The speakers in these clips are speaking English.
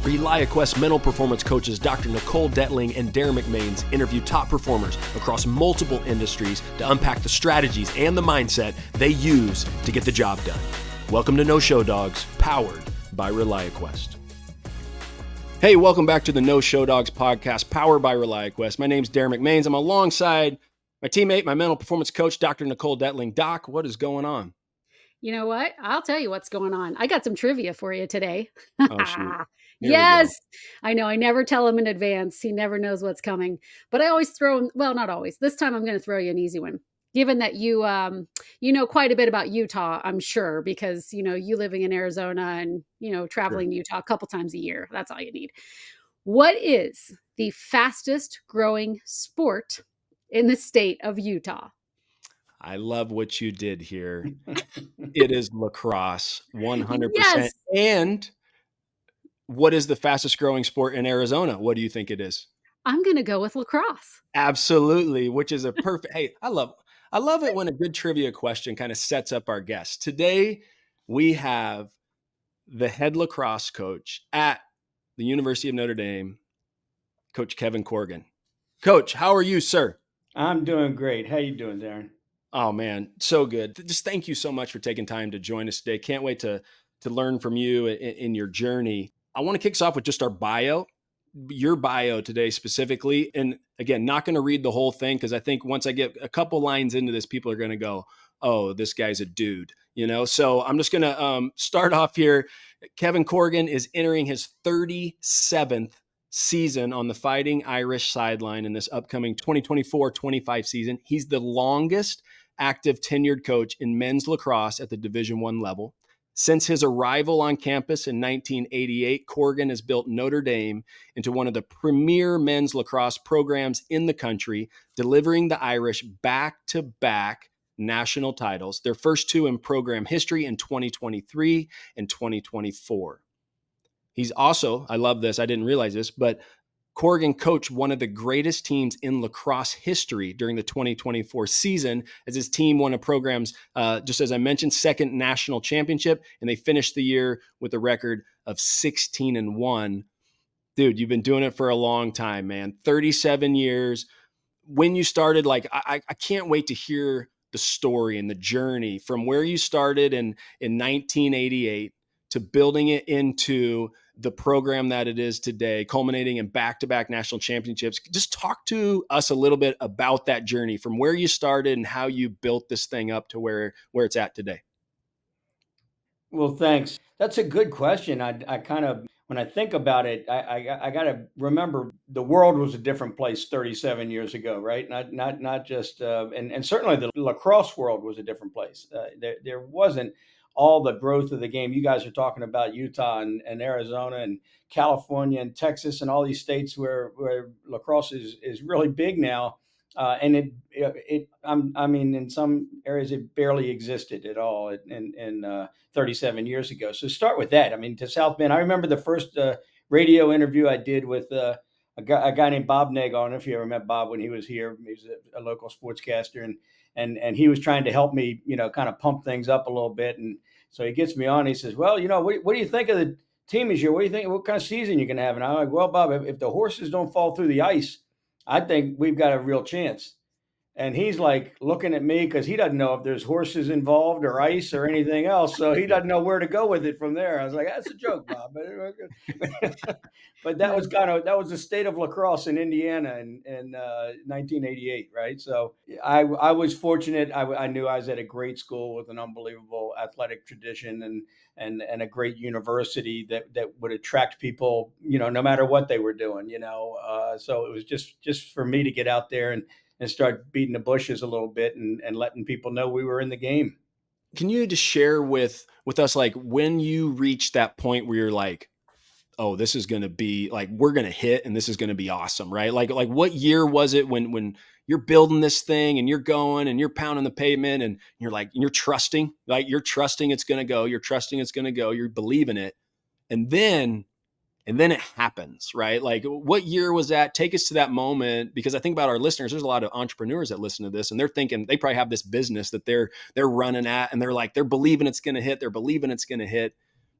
ReliaQuest mental performance coaches Dr. Nicole Detling and Derin McMains interview top performers across multiple industries to unpack the strategies and the mindset they use to get the job done. Welcome to No Show Dogs, powered by ReliaQuest. Hey, welcome back to the No Show Dogs podcast, powered by ReliaQuest. My name's Derin McMains. I'm alongside my teammate, my mental performance coach, Dr. Nicole Detling. Doc, what is going on? You know what? I'll tell you what's going on. I got some trivia for you today. Oh, shoot. Here Yes. I know. I never tell him in advance. He never knows what's coming. But I always throw him. Well, not always. This time I'm going to throw you an easy one. Given that you know quite a bit about Utah, I'm sure, because you living in Arizona and traveling to Utah a couple times a year. That's all you need. What is the fastest growing sport in the state of Utah? I love what you did here. It is lacrosse, 100%. Yes. And what is the fastest growing sport in Arizona? What do you think it is? I'm going to go with lacrosse. Absolutely, which is a perfect. Hey, I love it when a good trivia question kind of sets up our guest. Today, we have the head lacrosse coach at the University of Notre Dame, Coach Kevin Corrigan. Coach, how are you, sir? I'm doing great. How you doing, Derin? Oh, man, so good. Just thank you so much for taking time to join us today. Can't wait to learn from you in your journey. I want to kick us off with just our bio, your bio today specifically. And again, not going to read the whole thing because I think once I get a couple lines into this, people are going to go, oh, this guy's a dude, So I'm just going to start off here. Kevin Corrigan is entering his 37th season on the Fighting Irish sideline in this upcoming 2024-25 season. He's the longest active tenured coach in men's lacrosse at the Division I level. Since his arrival on campus in 1988, Corrigan has built Notre Dame into one of the premier men's lacrosse programs in the country, delivering the Irish back-to-back national titles, their first two in program history in 2023 and 2024. He's also, I love this, I didn't realize this, but Corrigan coached one of the greatest teams in lacrosse history during the 2024 season as his team won a program's, just as I mentioned, second national championship, and they finished the year with a record of 16-1. Dude, you've been doing it for a long time, man. 37 years. When you started, I can't wait to hear the story and the journey from where you started in 1988 to building it into the program that it is today, culminating in back-to-back national championships. Just talk to us a little bit about that journey from where you started and how you built this thing up to where it's at today. Well, thanks. That's a good question. I kind of, when I think about it, I got to remember the world was a different place 37 years ago, right? Not just, and certainly the lacrosse world was a different place. There wasn't all the growth of the game. You guys are talking about Utah and Arizona and California and Texas and all these states where lacrosse is really big now. And I mean, in some areas it barely existed at all in 37 years ago. So start with that. I mean, to South Bend, I remember the first radio interview I did with a guy named Bob Neg. I don't know if you ever met Bob when he was here. He was a local sportscaster, and he was trying to help me, kind of pump things up a little bit. And so he gets me on. He says, "Well, what do you think of the team this year? What do you think? What kind of season you're going to have?" And I'm like, "Well, Bob, if the horses don't fall through the ice, I think we've got a real chance." And he's like looking at me because he doesn't know if there's horses involved or ice or anything else. So he doesn't know where to go with it from there. I was like, that's a joke, Bob. But that was the state of lacrosse in Indiana in 1988, right? So I was fortunate. I knew I was at a great school with an unbelievable athletic tradition and a great university that would attract people, no matter what they were doing, so it was just for me to get out there and start beating the bushes a little bit and letting people know we were in the game. Can you just share with us, like, when you reached that point where you're like, oh, this is going to be like, we're going to hit and this is going to be awesome, right? Like what year was it when you're building this thing and you're going and you're pounding the pavement and you're like, you're trusting it's going to go, you're believing it. And then it happens, right? Like, what year was that? Take us to that moment, because I think about our listeners, there's a lot of entrepreneurs that listen to this and they're thinking they probably have this business that they're running at and they're believing it's going to hit.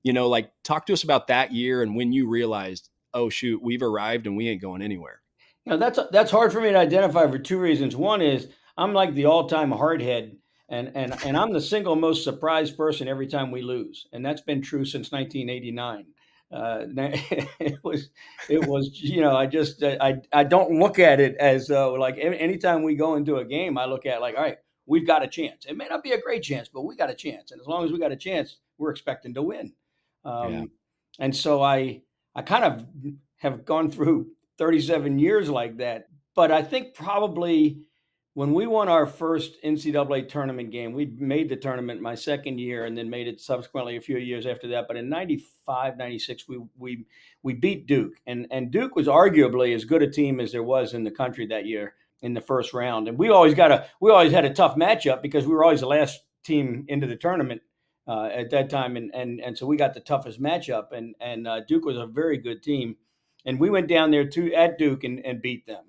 Like talk to us about that year and when you realized, oh shoot, we've arrived and we ain't going anywhere. That's hard for me to identify for two reasons. One is I'm like the all-time hardhead, and I'm the single most surprised person every time we lose, and that's been true since 1989. It was I don't look at it as though like anytime we go into a game, I look at like, all right, we've got a chance. It may not be a great chance, but we got a chance, and as long as we got a chance, we're expecting to win. Yeah. And so I kind of have gone through 37 years like that. But I think probably when we won our first NCAA tournament game, we made the tournament my second year and then made it subsequently a few years after that. But in 95, 96, we beat Duke. And Duke was arguably as good a team as there was in the country that year in the first round. And we always had a tough matchup because we were always the last team into the tournament at that time. And so we got the toughest matchup. And Duke was a very good team. And we went down there at Duke and beat them.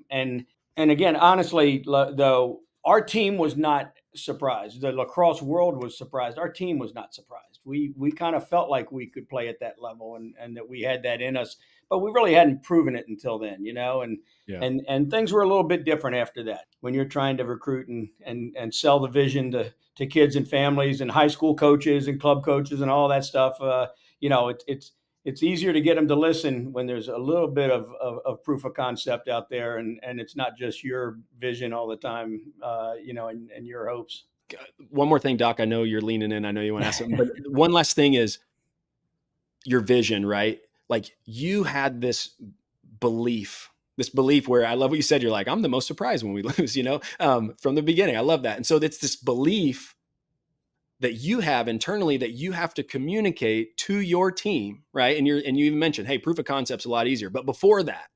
And again, honestly, though, our team was not surprised. The lacrosse world was surprised. Our team was not surprised. We kind of felt like we could play at that level and that we had that in us, but we really hadn't proven it until then, Yeah. And things were a little bit different after that when you're trying to recruit and sell the vision to kids and families and high school coaches and club coaches and all that stuff. It's easier to get them to listen when there's a little bit of proof of concept out there, and it's not just your vision all the time, and your hopes. One more thing, Doc. I know you're leaning in. I know you want to ask something, but one last thing is your vision, right? Like you had this belief where I love what you said. You're like, I'm the most surprised when we lose, from the beginning. I love that. And so it's this belief that you have internally that you have to communicate to your team, right? And you even mentioned, hey, proof of concept's a lot easier. But before that,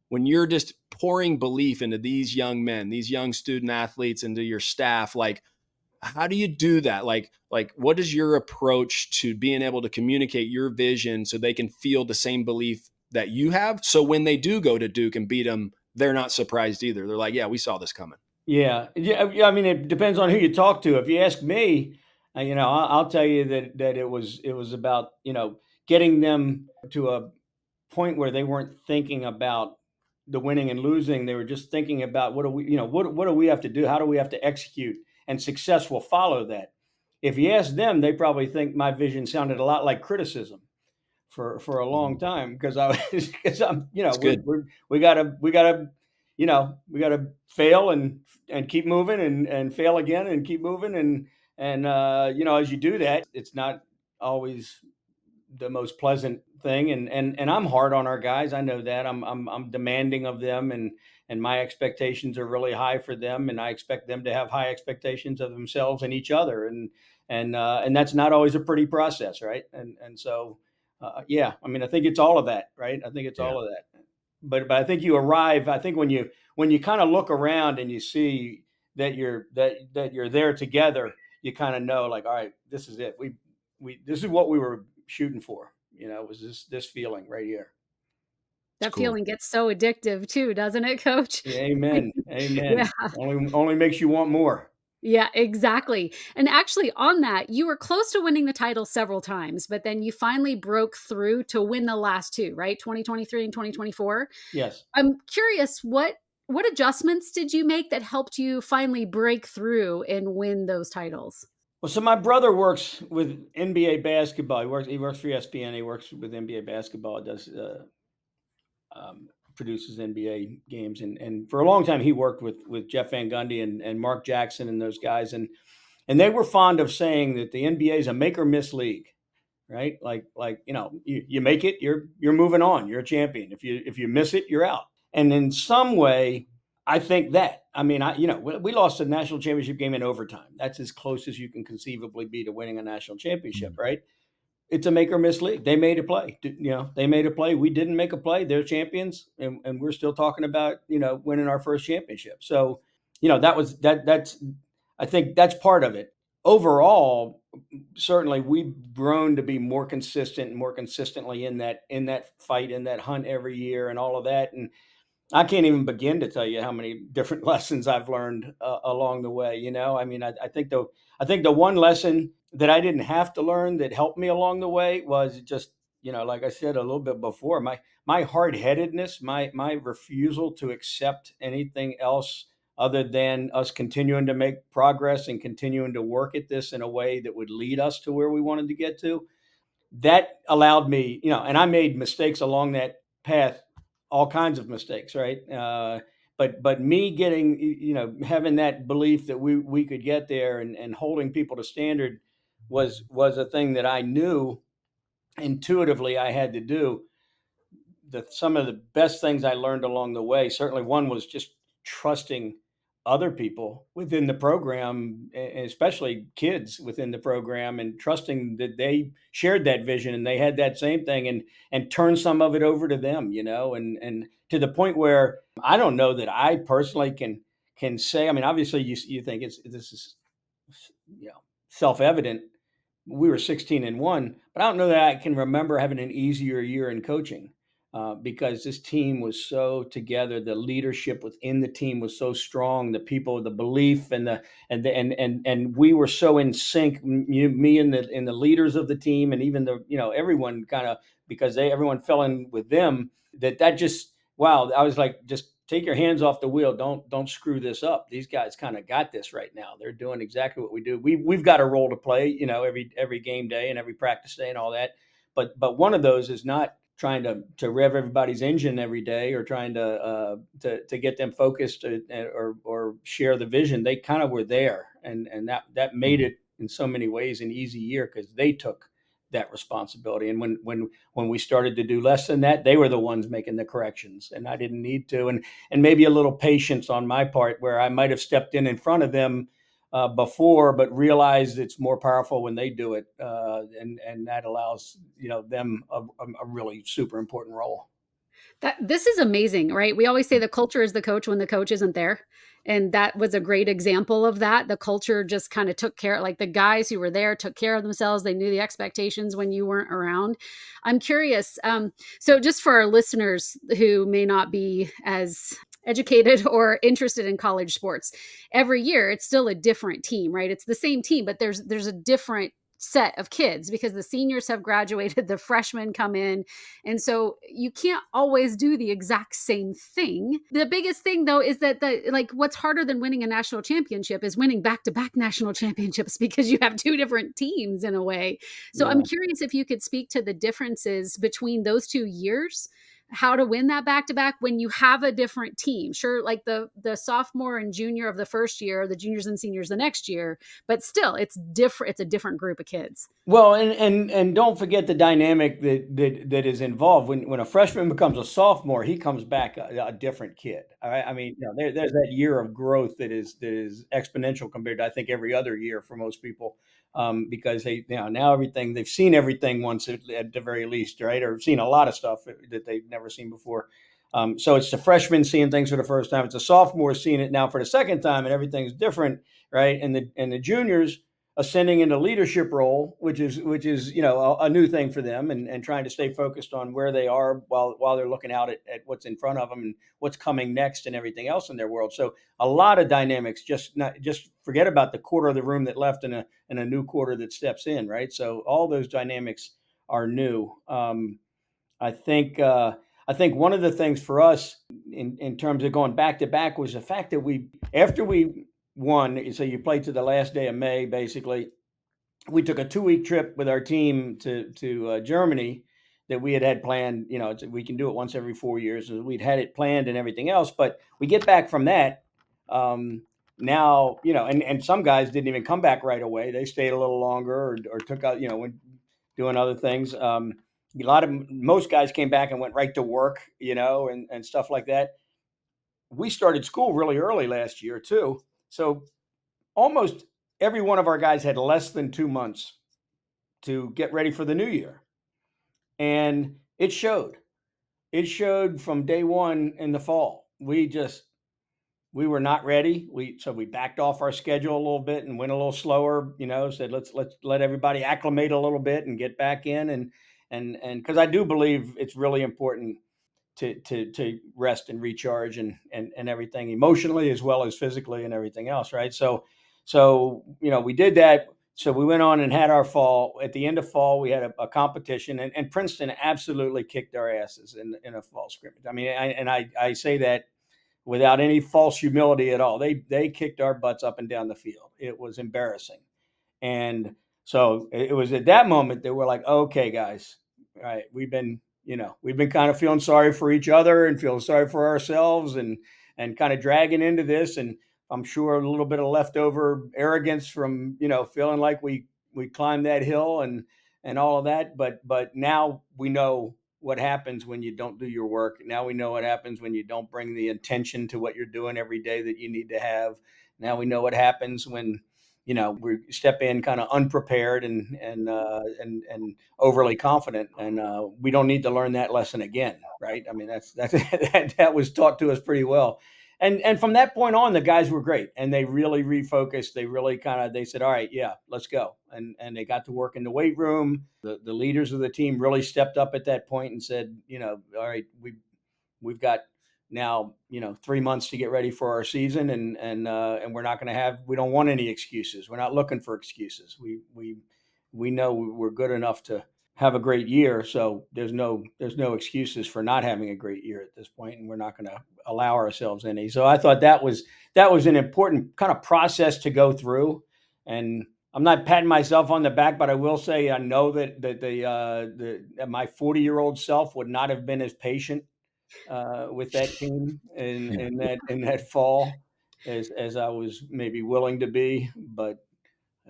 when you're just pouring belief into these young men, these young student athletes, into your staff, like, how do you do that? Like what is your approach to being able to communicate your vision so they can feel the same belief that you have? So when they do go to Duke and beat them, they're not surprised either. They're like, yeah, we saw this coming. Yeah. I mean, it depends on who you talk to. If you ask me, I'll tell you that it was about getting them to a point where they weren't thinking about the winning and losing. They were just thinking about what do we have to do? How do we have to execute? And success will follow that. If you ask them, they probably think my vision sounded a lot like criticism for a long time because I was because I'm It's good. we gotta fail and keep moving and fail again and keep moving and as you do that, it's not always the most pleasant thing and I'm hard on our guys. I know that I'm demanding of them and my expectations are really high for them and I expect them to have high expectations of themselves and each other and that's not always a pretty process, right? And so yeah, I mean I think it's all of that, right? I think it's Yeah. all of that. But I think you arrive. I think when you kind of look around and you see that you're there together, you kind of know like, all right, this is it. We this is what we were shooting for. It was this feeling right here. It's That cool. feeling gets so addictive too, doesn't it, coach? Yeah, amen, Yeah. amen. Only makes you want more. Yeah, exactly. And actually on that, you were close to winning the title several times, but then you finally broke through to win the last two, right? 2023 and 2024. Yes. I'm curious what adjustments did you make that helped you finally break through and win those titles? Well, so my brother works with NBA basketball. He works for ESPN. He works with NBA basketball. Does produces NBA games, and for a long time he worked with Jeff Van Gundy and Mark Jackson and those guys, and they were fond of saying that the NBA is a make or miss league, right? Like you make it, you're moving on, you're a champion. If you miss it, you're out. And in some way, I think that I mean we lost a national championship game in overtime. That's as close as you can conceivably be to winning a national championship, Mm. right? It's a make or miss league. They made a play. They made a play. We didn't make a play. They're champions, and we're still talking about winning our first championship. So, that was that. I think that's part of it. Overall, certainly we've grown to be more consistent and more consistently in that fight, in that hunt every year, and all of that. And I can't even begin to tell you how many different lessons I've learned along the way. I mean, I think the one lesson that I didn't have to learn that helped me along the way was just, like I said a little bit before, my hard-headedness, my refusal to accept anything else other than us continuing to make progress and continuing to work at this in a way that would lead us to where we wanted to get to. That allowed me, and I made mistakes along that path, all kinds of mistakes, right? But me getting, having that belief that we could get there, and holding people to standard was a thing that I knew intuitively I had to do. Some of the best things I learned along the way, certainly one was just trusting other people within the program, especially kids within the program, and trusting that they shared that vision and they had that same thing, and turn some of it over to them, and to the point where I don't know that I personally can say. I mean, obviously you think this is, self-evident. We were 16-1, but I don't know that I can remember having an easier year in coaching, because this team was so together. The leadership within the team was so strong. The people, the belief, and we were so in sync. Me and the leaders of the team, and even everyone kind of, because everyone fell in with them. That just, wow. I was like, just take your hands off the wheel. Don't screw this up. These guys kind of got this right now. They're doing exactly what we do. We've got a role to play, every game day and every practice day and all that. But one of those is not trying to rev everybody's engine every day, or trying to get them focused, or share the vision. They kind of were there, and that made it in so many ways an easy year, because they took that responsibility. And when we started to do less than that, they were the ones making the corrections, and I didn't need to. And maybe a little patience on my part, where I might have stepped in front of them before, but realized it's more powerful when they do it, and that allows them a really super important role. This is amazing, right? We always say the culture is the coach when the coach isn't there. And that was a great example of that. The culture just kind of took care, like the guys who were there took care of themselves. They knew the expectations when you weren't around. I'm curious. So, just for our listeners who may not be as educated or interested in college sports, every year it's still a different team, right? It's the same team, but there's a different set of kids because the seniors have graduated, the freshmen come in, and so you can't always do the exact same thing. The biggest thing though is that what's harder than winning a national championship is winning back-to-back national championships, because you have two different teams in a way. So I'm Yeah. curious if you could speak to the differences between those 2 years, how to win that back-to-back when you have a different team. Sure, like the sophomore and junior of the first year, the juniors and seniors the next year, but still it's different. It's a different group of kids. Well, and don't forget the dynamic that is involved when a freshman becomes a sophomore. He comes back a different kid. All right, I mean, there's that year of growth that is exponential compared to, I think, every other year for most people, because now everything, they've seen everything once at the very least, right, or seen a lot of stuff that they've never seen before. So it's the freshman seeing things for the first time. It's a sophomore seeing it now for the second time, and everything's different, right? And the juniors ascending into leadership role, which is a new thing for them, and trying to stay focused on where they are while they're looking out at what's in front of them and what's coming next and everything else in their world. So a lot of dynamics. Just forget about the quarter of the room that left, and a new quarter that steps in, right? So all those dynamics are new. I think one of the things for us in terms of going back to back was the fact that after we won, so you played to the last day of May, basically. We took a 2-week trip with our team to Germany that we had planned. We can do it once every 4 years, and we'd had it planned and everything else. But we get back from that. Now, and some guys didn't even come back right away. They stayed a little longer, or took out, when doing other things. Most guys came back and went right to work, and stuff like that. We started school really early last year too. So almost every one of our guys had less than 2 months to get ready for the new year. And it showed. It showed from day one in the fall. We were not ready. So we backed off our schedule a little bit and went a little slower, said let's let everybody acclimate a little bit and get back in, and because I do believe it's really important to rest and recharge, and everything, emotionally as well as physically and everything else, right? So we did that. So we went on and had our fall. At the end of fall, we had a competition, and Princeton absolutely kicked our asses in a fall scrimmage. I mean, I say that without any false humility at all. They kicked our butts up and down the field. It was embarrassing. And so it was at that moment that we're like, okay, guys, all right, we've been kind of feeling sorry for each other and feeling sorry for ourselves and kind of dragging into this. And I'm sure a little bit of leftover arrogance from, feeling like we climbed that hill and all of that. But now we know what happens when you don't do your work. Now we know what happens when you don't bring the intention to what you're doing every day that you need to have. Now we know what happens when we step in kind of unprepared and overly confident, and we don't need to learn that lesson again, right? I mean, that's that was taught to us pretty well, and from that point on, the guys were great, and they really refocused. They really they said, all right, yeah, let's go, and they got to work in the weight room. The leaders of the team really stepped up at that point and said, all right, we've got now 3 months to get ready for our season, and we're not going to we don't want any excuses. We're not looking for excuses. We know we're good enough to have a great year, so there's no excuses for not having a great year at this point, and we're not going to allow ourselves any. So I thought that was an important kind of process to go through. And I'm not patting myself on the back, but I will say I know that my 40-year-old self would not have been as patient with that team in that fall as I was maybe willing to be. But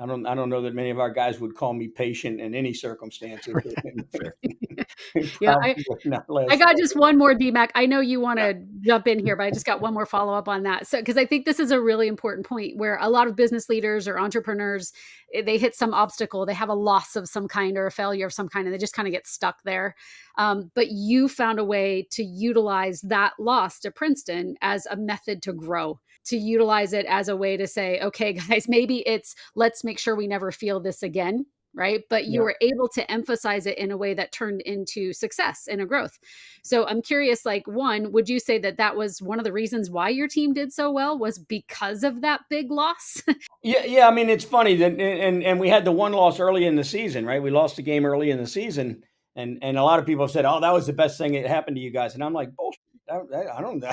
I don't know that many of our guys would call me patient in any circumstances. Yeah, Probably not last I got fall. just one more, DMAC. I know you want to jump in here, but I just got one more follow up on that. So, because I think this is a really important point where a lot of business leaders or entrepreneurs, they hit some obstacle, they have a loss of some kind or a failure of some kind, and they just kind of get stuck there. But you found a way to utilize that loss to Princeton as a method to grow, to utilize it as a way to say, okay, guys, maybe let's make sure we never feel this again. Right. But you Yeah. were able to emphasize it in a way that turned into success and a growth. So I'm curious, like, one, would you say that was one of the reasons why your team did so well was because of that big loss? Yeah. I mean, it's funny that, and we had the one loss early in the season, right? We lost the game early in the season, and a lot of people said, "Oh, that was the best thing that happened to you guys." And I'm like, "Bullshit! I don't know.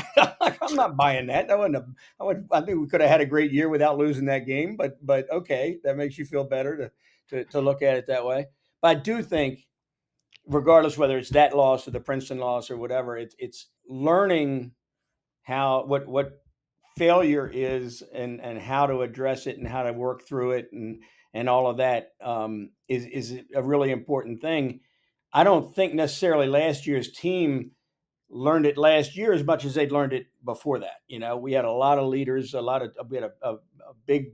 I'm not buying that. I think we could have had a great year without losing that game, but okay, that makes you feel better to look at it that way. But I do think, regardless whether it's that loss or the Princeton loss or whatever, it's learning what failure is and how to address it and how to work through it and all of that is a really important thing. I don't think necessarily last year's team learned it last year as much as they'd learned it before that. We had a lot of leaders, we had a big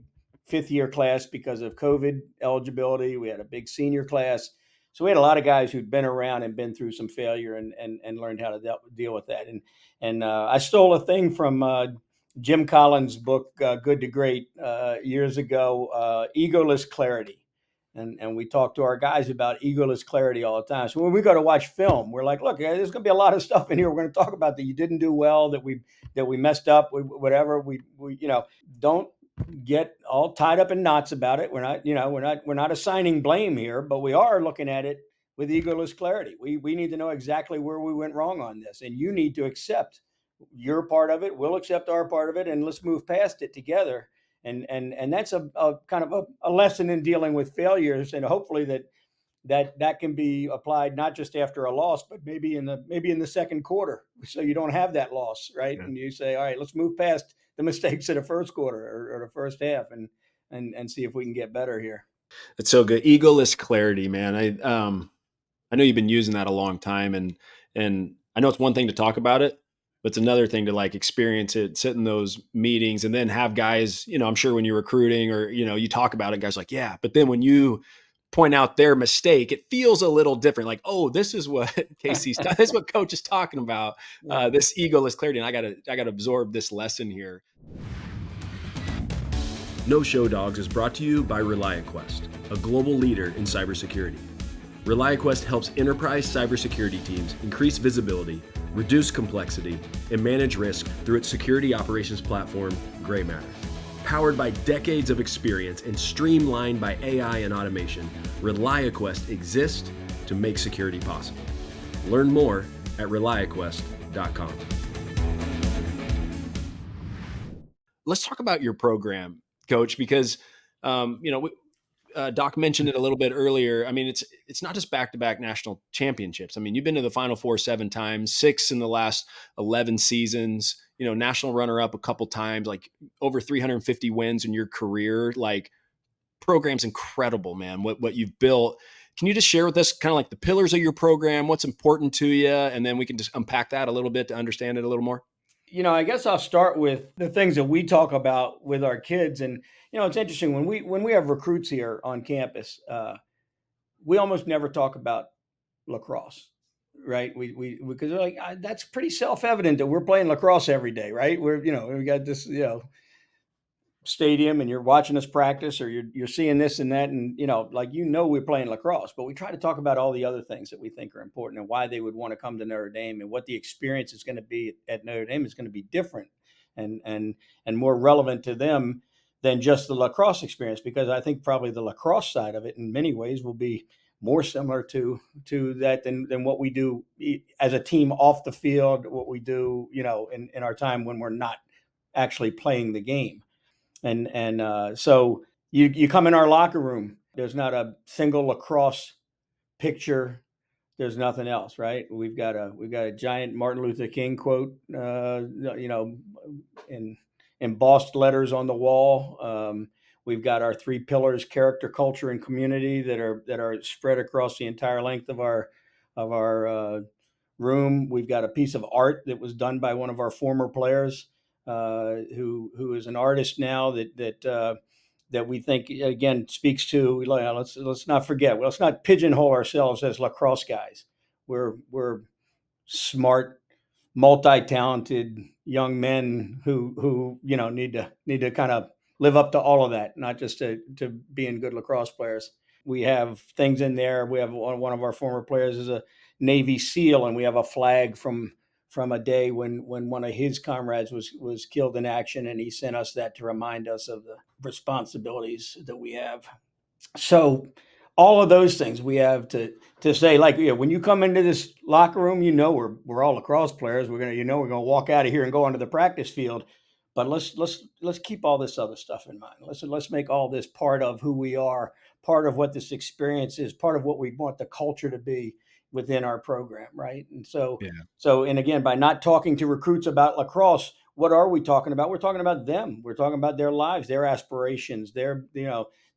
fifth year class because of COVID eligibility. We had a big senior class. So we had a lot of guys who'd been around and been through some failure and learned how to deal with that. And I stole a thing from Jim Collins' book, Good to Great, years ago, Egoless Clarity. And we talk to our guys about egoless clarity all the time. So when we go to watch film, we're like, look, there's going to be a lot of stuff in here we're going to talk about that you didn't do well, that we messed up, whatever. We don't get all tied up in knots about it. We're not assigning blame here, but we are looking at it with egoless clarity. We need to know exactly where we went wrong on this, and you need to accept your part of it. We'll accept our part of it, and let's move past it together. And that's a kind of a lesson in dealing with failures, and hopefully that can be applied not just after a loss, but maybe in the second quarter, so you don't have that loss, right? Yeah. And you say, all right, let's move past the mistakes of the first quarter or the first half, and see if we can get better here. That's so good. Egoless clarity, man. I know you've been using that a long time, and I know it's one thing to talk about it, but it's another thing to like experience it, sit in those meetings, and then have guys, I'm sure when you're recruiting or, you talk about it, guys like, yeah, but then when you point out their mistake, it feels a little different. Like, oh, this is what Casey's, this is what coach is talking about, this egoless clarity. And I gotta absorb this lesson here. No Show Dogs is brought to you by ReliaQuest, a global leader in cybersecurity. ReliaQuest helps enterprise cybersecurity teams increase visibility, reduce complexity, and manage risk through its security operations platform, Grey Matter. Powered by decades of experience and streamlined by AI and automation, ReliaQuest exists to make security possible. Learn more at ReliaQuest.com. Let's talk about your program, Coach, because Doc mentioned it a little bit earlier. I mean, it's not just back-to-back national championships. I mean, you've been to the Final Four 7 times, 6 in the last 11 seasons. National runner-up a couple times, like over 350 wins in your career. Like, program's incredible, man. What you've built. Can you just share with us kind of like the pillars of your program, what's important to you, and then we can just unpack that a little bit to understand it a little more? I guess I'll start with the things that we talk about with our kids. And it's interesting when we have recruits here on campus, we almost never talk about lacrosse, right? We because they're like, that's pretty self-evident that we're playing lacrosse every day, right? We got this stadium and you're watching us practice, or you're seeing this and that, and we're playing lacrosse. But we try to talk about all the other things that we think are important and why they would want to come to Notre Dame, and what the experience is going to be at Notre Dame is going to be different and more relevant to them than just the lacrosse experience, because I think probably the lacrosse side of it in many ways will be more similar to that than what we do as a team off the field, what we do in our time when we're not actually playing the game. So you come in our locker room, there's not a single lacrosse picture. There's nothing else, right? We've got a giant Martin Luther King quote, in embossed letters on the wall. We've got our 3 pillars: character, culture, and community, that are spread across the entire length of our room. We've got a piece of art that was done by one of our former players, who is an artist now, that we think again speaks to, let's not forget, let's not pigeonhole ourselves as lacrosse guys. We're smart, multi-talented young men who need to kind of live up to all of that, not just to being good lacrosse players. We have things in there. We have one of our former players is a Navy SEAL, and we have a flag from a day when one of his comrades was killed in action, and he sent us that to remind us of the responsibilities that we have. So all of those things we have to say, like, when you come into this locker room, we're all lacrosse players. We're gonna walk out of here and go onto the practice field, but let's keep all this other stuff in mind. Let's make all this part of who we are, part of what this experience is, part of what we want the culture to be within our program, right? And and again, by not talking to recruits about lacrosse, what are we talking about? We're talking about them. We're talking about their lives, their aspirations, their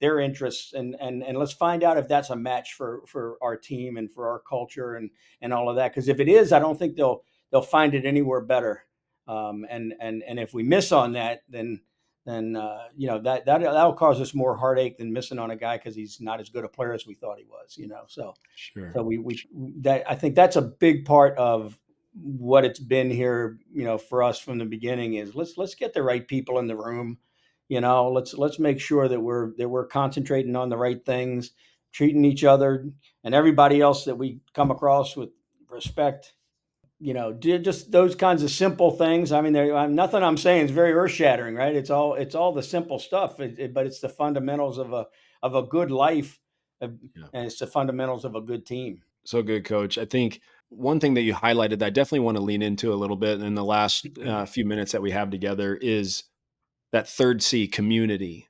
interests, and let's find out if that's a match for our team and for our culture and all of that. Because if it is, I don't think they'll find it anywhere better. And if we miss on that, then that'll cause us more heartache than missing on a guy because he's not as good a player as we thought he was. Sure. So I think that's a big part of what it's been here, for us from the beginning, is let's get the right people in the room. Let's make sure that we're concentrating on the right things, treating each other and everybody else that we come across with respect. Just those kinds of simple things. I mean, nothing I'm saying is very earth shattering, right? It's all the simple stuff, but it's the fundamentals of a good life, and it's the fundamentals of a good team. So good, Coach. I think one thing that you highlighted that I definitely want to lean into a little bit in the last few minutes that we have together is that third C, community.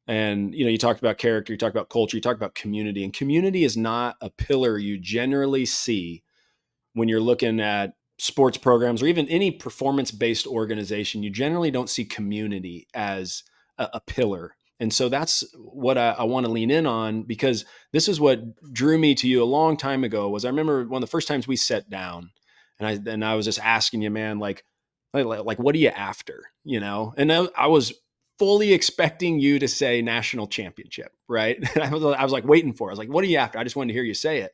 And, you talked about character, you talked about culture, you talked about community. And community is not a pillar you generally see when you're looking at sports programs or even any performance-based organization. You generally don't see community as a pillar. And so that's what I want to lean in on, because this is what drew me to you a long time ago. Was I remember one of the first times we sat down, and I was just asking you, man, like what are you after, And I was fully expecting you to say national championship, right? I was like waiting for it. I was like, what are you after? I just wanted to hear you say it.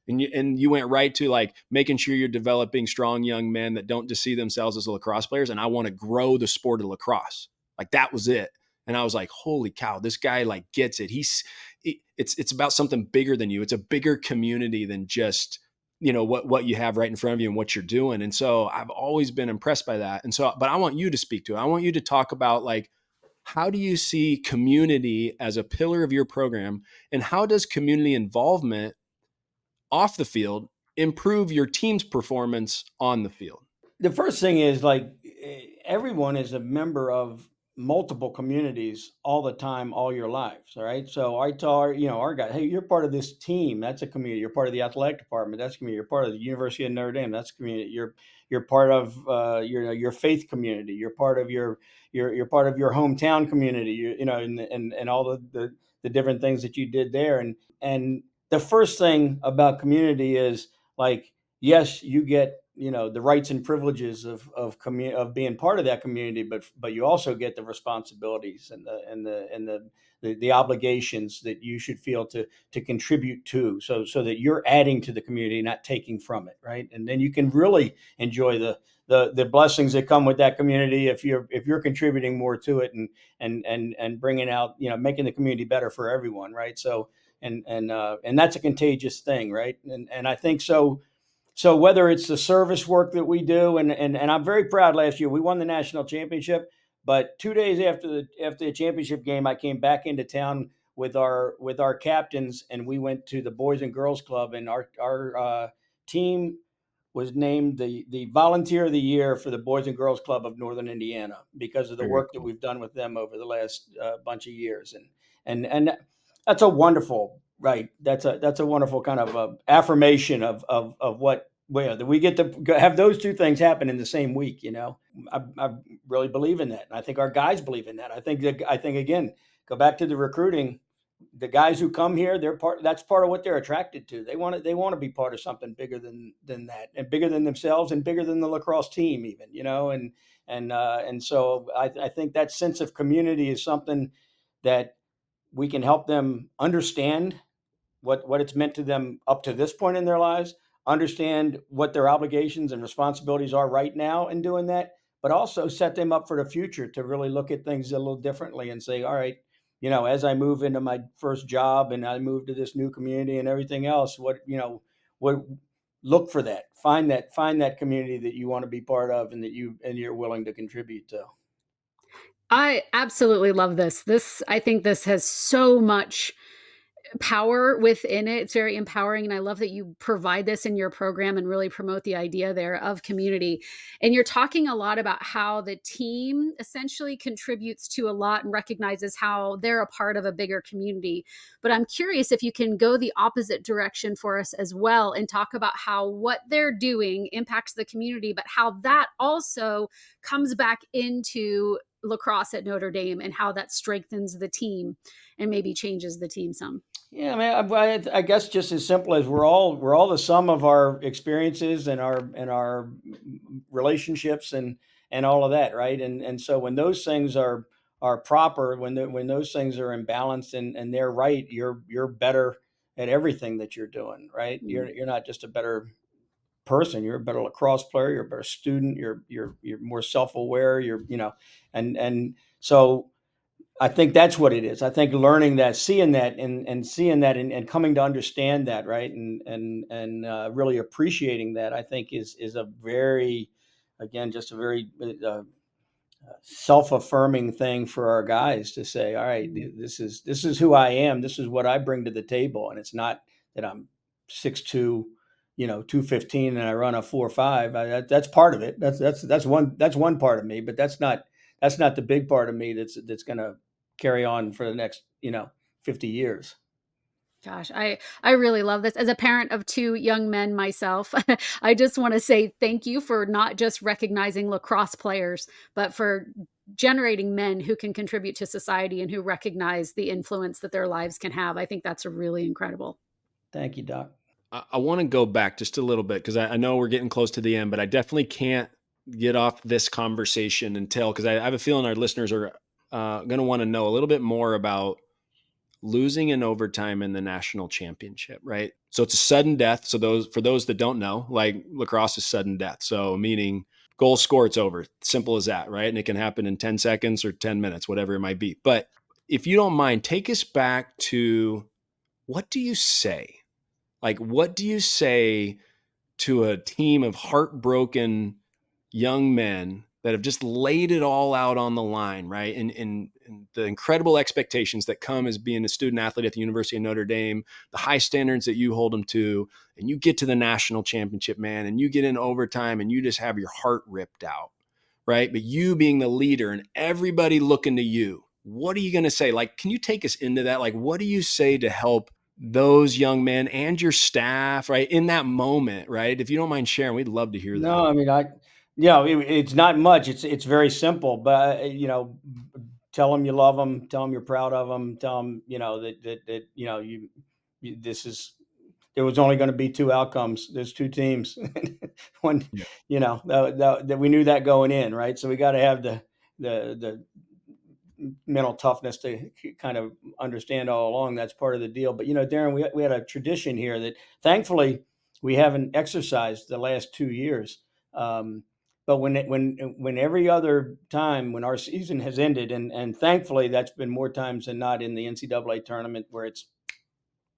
And you went right to like making sure you're developing strong young men that don't just see themselves as lacrosse players. And I want to grow the sport of lacrosse. Like that was it. And I was like, holy cow, this guy like gets it. It's about something bigger than you. It's a bigger community than just, what you have right in front of you and what you're doing. And so I've always been impressed by that. And so, but I want you to speak to it. I want you to talk about like, how do you see community as a pillar of your program, and how does community involvement off the field improve your team's performance on the field? The first thing is like everyone is a member of multiple communities all the time, all your lives. All right. So I tell our guy, hey, you're part of this team. That's a community. You're part of the athletic department. That's a community. You're part of the University of Notre Dame. That's a community. You're part of your faith community. You're part of you're part of your hometown community. And all the different things that you did there. And the first thing about community is like, yes, you get the rights and privileges of being part of that community, but you also get the responsibilities and the obligations that you should feel to contribute to, so that you're adding to the community, not taking from it, right? And then you can really enjoy the blessings that come with that community if you're contributing more to it, and bringing out, making the community better for everyone, right? So and that's a contagious thing, right? And I think so. So whether it's the service work that we do, and I'm very proud. Last year we won the national championship, but 2 days after the championship game, I came back into town with our captains, and we went to the Boys and Girls Club, and our team was named the volunteer of the year for the Boys and Girls Club of Northern Indiana, because of the Very work that cool. we've done with them over the last bunch of years. And that's a wonderful, right. That's a wonderful kind of affirmation of what, where that we get to have those two things happen in the same week. I really believe in that, and I think our guys believe in that. I think again, go back to the recruiting. The guys who come here, that's part of what they're attracted to. They want to be part of something bigger than that, and bigger than themselves, and bigger than the lacrosse team even, and so I think that sense of community is something that we can help them understand what it's meant to them up to this point in their lives, understand what their obligations and responsibilities are right now in doing that, but also set them up for the future to really look at things a little differently and say, all right, as I move into my first job and I move to this new community and everything else, what look for that, find that community that you want to be part of, and you're willing to contribute to. I absolutely love this. I think this has so much power within it. It's very empowering. And I love that you provide this in your program and really promote the idea there of community. And you're talking a lot about how the team essentially contributes to a lot and recognizes how they're a part of a bigger community. But I'm curious if you can go the opposite direction for us as well and talk about how what they're doing impacts the community, but how that also comes back into lacrosse at Notre Dame and how that strengthens the team and maybe changes the team some. Yeah, I mean, I guess just as simple as we're all the sum of our experiences and our relationships and all of that, right? And so when those things are proper, when those things are in balance and they're right, you're better at everything that you're doing, right? Mm. You're not just a better person, you're a better lacrosse player, you're a better student, you're more self-aware, and so I think that's what it is. I think learning that, seeing that, and seeing that, and coming to understand that, right, and really appreciating that, I think is a very, again, just a very self-affirming thing for our guys to say, all right, Mm. this is who I am. This is what I bring to the table, and it's not that I'm 6'2", 215, and I run a 4.5. That's part of it. That's one part of me, but that's not the big part of me that's going to carry on for the next 50 years. Gosh, I really love this. As a parent of 2 young men myself, I just wanna say thank you for not just recognizing lacrosse players, but for generating men who can contribute to society and who recognize the influence that their lives can have. I think that's really incredible. Thank you, Doc. I want to go back just a little bit because I know we're getting close to the end, but I definitely can't get off this conversation until, because I have a feeling our listeners are going to want to know a little bit more about losing in overtime in the national championship, right? So it's a sudden death. So for those that don't know, like lacrosse is sudden death. So meaning goal score, it's over. Simple as that, right? And it can happen in 10 seconds or 10 minutes, whatever it might be. But if you don't mind, take us back to, what do you say? Like, what do you say to a team of heartbroken young men that have just laid it all out on the line, right? And the incredible expectations that come as being a student athlete at the University of Notre Dame, the high standards that you hold them to, and you get to the national championship, man, and you get in overtime and you just have your heart ripped out, right? But you being the leader and everybody looking to you, what are you going to say? Like, can you take us into that? Like, what do you say to help those young men and your staff, right, in that moment, right? If you don't mind sharing, we'd love to hear that. No, I mean, yeah, it's not much. It's very simple, but tell them you love them, tell them you're proud of them, tell them, that this is, there was only going to be two outcomes. There's two teams. When, Yeah, that we knew that going in, right? So we got to have the mental toughness to kind of understand all along that's part of the deal. But Derin, we had a tradition here that thankfully we haven't exercised the last 2 years. But when every other time when our season has ended, and thankfully that's been more times than not in the NCAA tournament where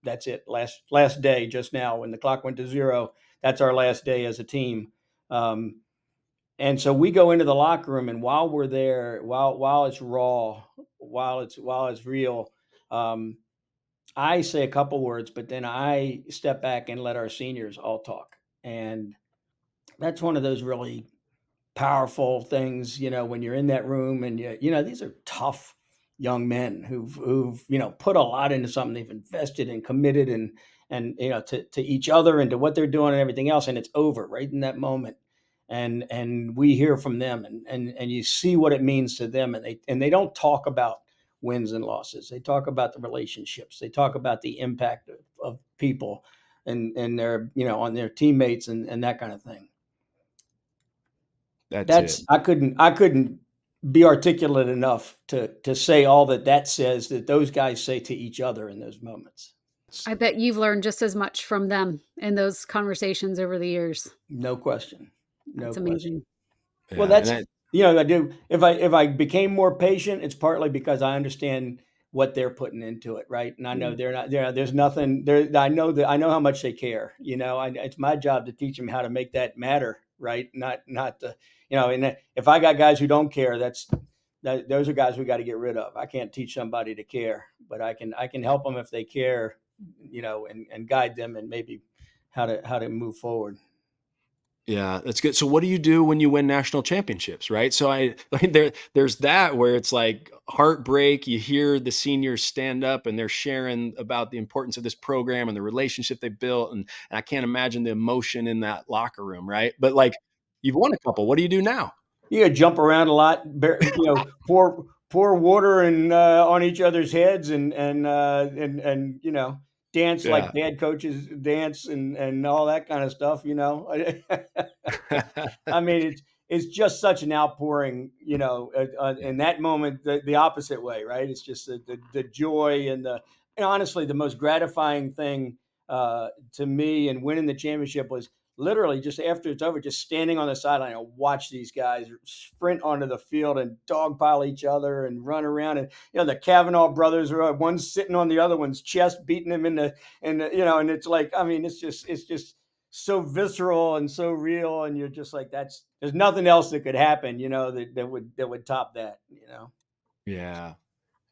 that's it, last day. Just now when the clock went to zero, that's our last day as a team. And so we go into the locker room, and while we're there, while it's raw, while it's real, um, I say a couple words, but then I step back and let our seniors all talk. And that's one of those really powerful things, when you're in that room, and these are tough young men who've put a lot into something. They've invested and committed, and to each other and to what they're doing and everything else, and it's over right in that moment. And we hear from them, and you see what it means to them, and they don't talk about wins and losses. They talk about the relationships. They talk about the impact of people and their on their teammates and that kind of thing. that's it. I couldn't be articulate enough to say all that says, that those guys say to each other in those moments. I bet you've learned just as much from them in those conversations over the years. No question. No That's question. amazing. Well, Yeah, and that's that I do. If I became more patient, it's partly because I understand what they're putting into it, right? And I know Mm. they're not there. There's nothing there. I know how much they care. It's my job to teach them how to make that matter, right? Not the, And if I got guys who don't care, those are guys we got to get rid of. I can't teach somebody to care, but I can help them if they care, and guide them, and maybe how to move forward. Yeah, that's good. So what do you do when you win national championships, right? So like there's that where it's like heartbreak. You hear the seniors stand up and they're sharing about the importance of this program and the relationship they built, and I can't imagine the emotion in that locker room, right? But like you've won a couple. What do you do now? You gotta jump around a lot, pour water and on each other's heads, and dance Yeah. like bad coaches dance, and all that kind of stuff. I mean, it's just such an outpouring, in that moment, the opposite way, right? It's just the joy and honestly, the most gratifying thing to me and winning the championship was literally just after it's over, just standing on the sideline and watch these guys sprint onto the field and dogpile each other and run around. And the Kavanaugh brothers are one's sitting on the other one's chest, beating him and it's like, I mean, it's just so visceral and so real, and you're just like, there's nothing else that could happen, that would top that. Yeah.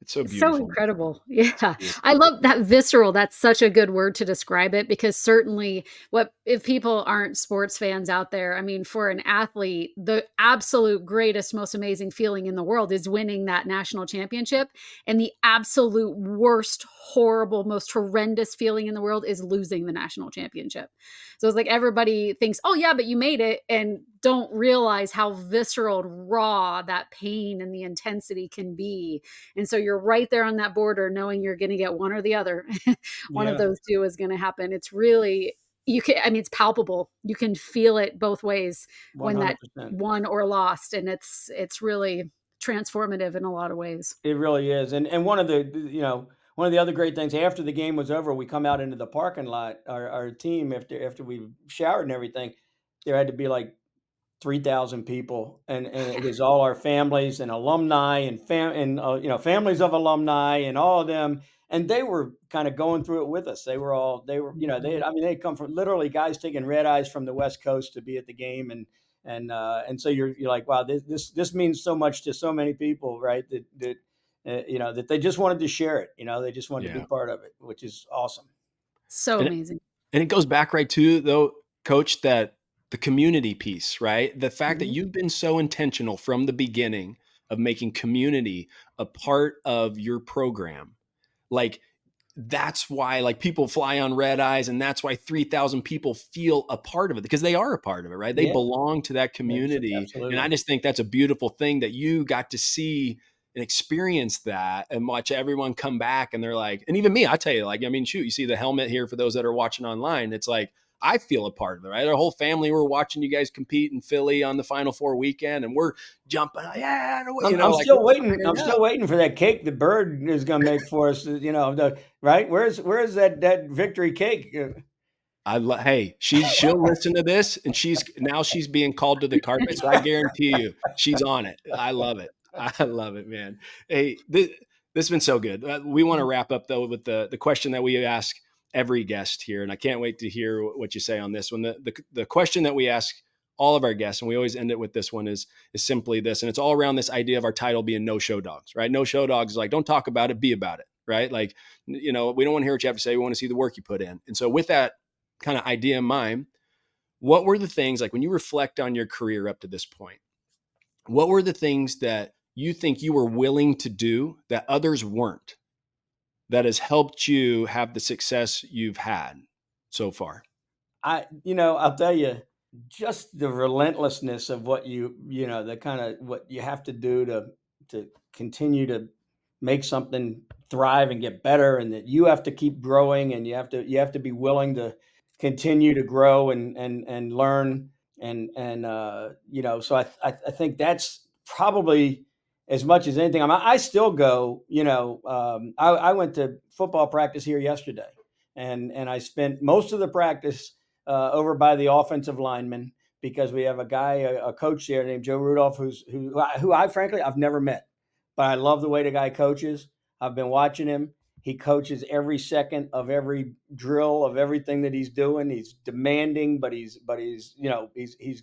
It's so It's so beautiful. incredible. It's Yeah. beautiful. I love that visceral. That's such a good word to describe it because certainly what if people aren't sports fans out there, I mean, for an athlete, the absolute greatest, most amazing feeling in the world is winning that national championship. And the absolute worst, horrible, most horrendous feeling in the world is losing the national championship. So it's like everybody thinks, oh, yeah, but you made it, and don't realize how visceral, raw that pain and the intensity can be. And so you're right there on that border, knowing you're going to get one or the other. One of Yeah, those two is going to happen. It's really, I mean, it's palpable. You can feel it both ways when that 100%. won or lost. And it's really transformative in a lot of ways. It really is. And one of the other great things, after the game was over, we come out into the parking lot. Our team, after we showered and everything, there had to be like 3,000 people, and it was all our families and alumni families of alumni and all of them, and they were kind of going through it with us. They were they Mhm. had, I mean, they come from literally guys taking red eyes from the West Coast to be at the game, And so you're like, wow, this means so much to so many people, right? That that they just wanted to share it. They just wanted to be Yeah. part of it, which is awesome. So And it, amazing. and it goes back right to, though, Coach, that the community piece, right? The fact that Mhm. you've been so intentional from the beginning of making community a part of your program. Like, that's why, like, people fly on red eyes, and that's why 3,000 people feel a part of it, because they are a part of it, right? They Yeah, belong to that community. And I absolutely. just think that's a beautiful thing that you got to see and experience that and watch everyone come back. And they're like, and even me, I tell you, like, I mean, shoot, you see the helmet here for those that are watching online. It's like, I feel a part of it, right? Our whole family, we're watching you guys compete in Philly on the Final Four weekend, and we're jumping, yeah, I'm like, we're still waiting. fired I'm up. still waiting for that cake the bird is going to make for us. Right? Where's that victory cake? Hey, she'll listen to this, and she's being called to the carpet. So I guarantee you, she's on it. I love it. I love it, man. Hey, this has been so good. We want to wrap up though with the question that we ask every guest here, and I can't wait to hear what you say on this one. The question that we ask all of our guests, and we always end it with this one, is simply this, and it's all around this idea of our title being no show dogs, right? No show dogs is like, don't talk about it, be about it, right? Like, we don't want to hear what you have to say. We want to see the work you put in. And so with that kind of idea in mind, what were the things, like, when you reflect on your career up to this point, what were the things that you think you were willing to do that others weren't, that has helped you have the success you've had so far? I'll tell you, just the relentlessness of what the kind of what you have to do to continue to make something thrive and get better, and that you have to keep growing, and you have to be willing to continue to grow and learn, so I think that's probably as much as anything. I still go. I went to football practice here yesterday, and I spent most of the practice over by the offensive lineman, because we have a guy, a coach there named Joe Rudolph, who I frankly I've never met, but I love the way the guy coaches. I've been watching him. He coaches every second of every drill of everything that he's doing. He's demanding, but he's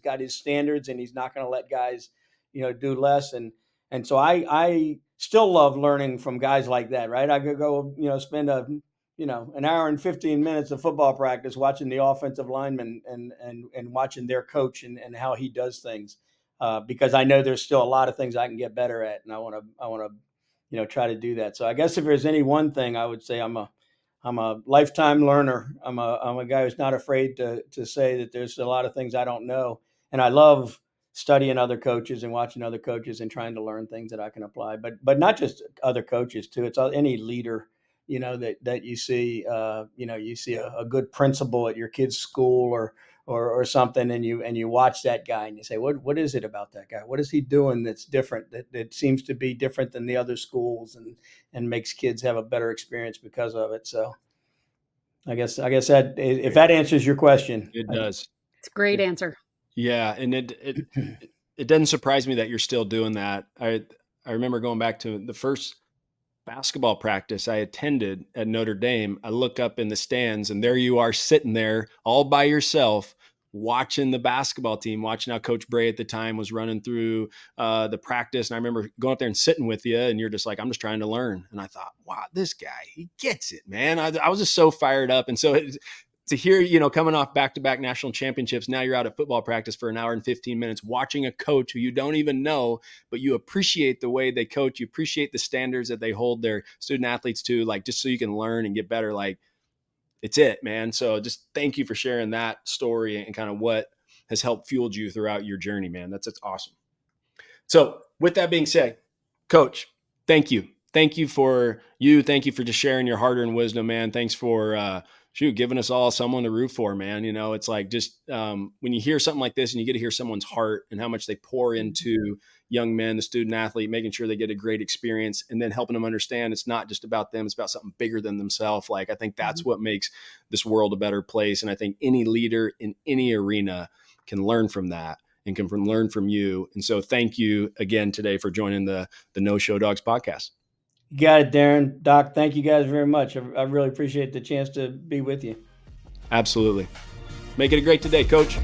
got his standards, and he's not going to let guys do less. And so I still love learning from guys like that. Right? I could go spend an hour and 15 minutes of football practice watching the offensive linemen, and watching their coach, and how he does things, because I know there's still a lot of things I can get better at, and I want to try to do that. So I guess if there's any one thing, I would say I'm a lifetime learner. I'm a guy who's not afraid to say that there's a lot of things I don't know, and I love studying other coaches and watching other coaches and trying to learn things that I can apply. But not just other coaches too. It's any leader that you see. You see a good principal at your kid's school, or something, and you watch that guy, and you say, what is it about that guy? What is he doing that's different, that seems to be different than the other schools, and makes kids have a better experience because of it. So I guess that, if that answers your question. It does. It's a great answer. Yeah, and it doesn't surprise me that you're still doing that. I remember going back to the first basketball practice I attended at Notre Dame. I look up in the stands, and there you are, sitting there all by yourself, watching the basketball team, watching how Coach Bray at the time was running through the practice. And I remember going up there and sitting with you, and you're just like, I'm just trying to learn. And I thought, wow, this guy, he gets it, man. I was just so fired up. And so to hear, coming off back-to-back national championships, now you're out at football practice for an hour and 15 minutes watching a coach who you don't even know, but you appreciate the way they coach. You appreciate the standards that they hold their student athletes to, like, just so you can learn and get better. Like, it's it, man. So just thank you for sharing that story and kind of what has helped fueled you throughout your journey, man. That's awesome. So with that being said, Coach, thank you. Thank you for Thank you for just sharing your hard-earned wisdom, man. Thanks for giving us all someone to root for, man. It's like, just when you hear something like this, and you get to hear someone's heart and how much they pour into young men, the student athlete, making sure they get a great experience, and then helping them understand it's not just about them, it's about something bigger than themselves. Like, I think that's what makes this world a better place. And I think any leader in any arena can learn from that, and can learn from you. And so thank you again today for joining the No Show Dogs podcast. You got it, Derin. Doc, thank you guys very much. I really appreciate the chance to be with you. Absolutely. Make it a great today, Coach.